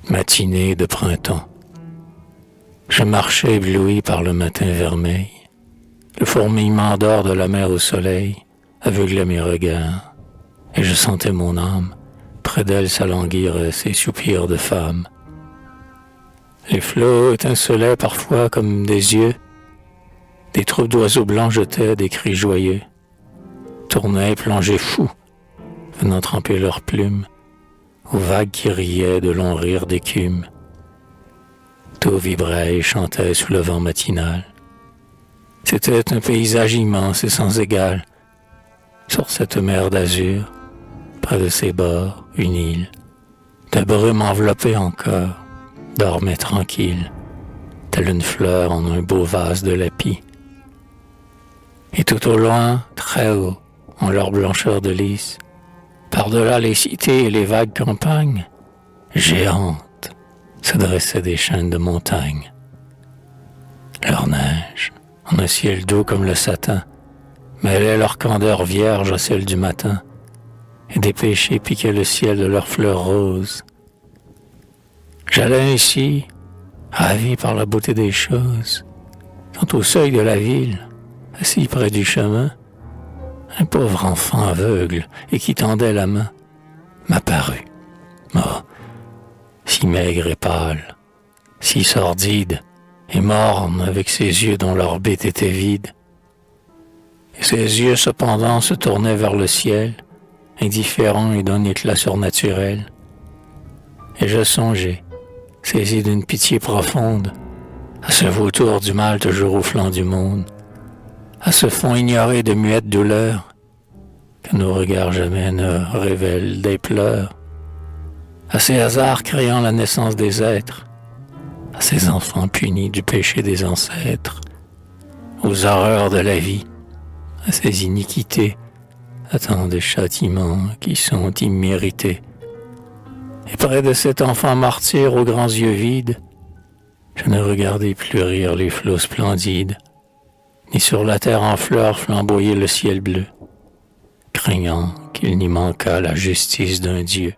Matinée de printemps. Je marchais ébloui par le matin vermeil. Le fourmillement d'or de la mer au soleil aveuglait mes regards, et je sentais mon âme près d'elle s'alanguir à ses soupirs de femme. Les flots étincelaient parfois comme des yeux. Des troupes d'oiseaux blancs jetaient des cris joyeux, tournaient plongeaient fous, venant tremper leurs plumes aux vagues qui riaient de longs rires d'écume. Tout vibrait et chantait sous le vent matinal. C'était un paysage immense et sans égal. Sur cette mer d'azur, près de ses bords, une île, de brume enveloppée encore, dormait tranquille, telle une fleur en un beau vase de lapis. Et tout au loin, très haut, en leur blancheur de lys, par-delà les cités et les vagues campagnes, géantes, se dressaient des chaînes de montagnes. Leur neige, en un ciel doux comme le satin, mêlait leur candeur vierge à celle du matin, et des péchés piquaient le ciel de leurs fleurs roses. J'allais ainsi, ravi par la beauté des choses, quand au seuil de la ville, assis près du chemin, un pauvre enfant aveugle et qui tendait la main m'apparut. Oh, si maigre et pâle, si sordide et morne avec ses yeux dont l'orbite était vide. Et ses yeux cependant se tournaient vers le ciel, indifférents et d'un éclat surnaturel. Et je songeais, saisi d'une pitié profonde, à ce vautour du mal toujours au flanc du monde, à ce fond ignoré de muettes douleurs, que nos regards jamais ne révèlent des pleurs, à ces hasards créant la naissance des êtres, à ces enfants punis du péché des ancêtres, aux horreurs de la vie, à ces iniquités, à tant de châtiments qui sont immérités. Et près de cet enfant martyr aux grands yeux vides, je ne regardais plus rire les flots splendides, ni sur la terre en fleurs flamboyer le ciel bleu, craignant qu'il n'y manquât la justice d'un Dieu.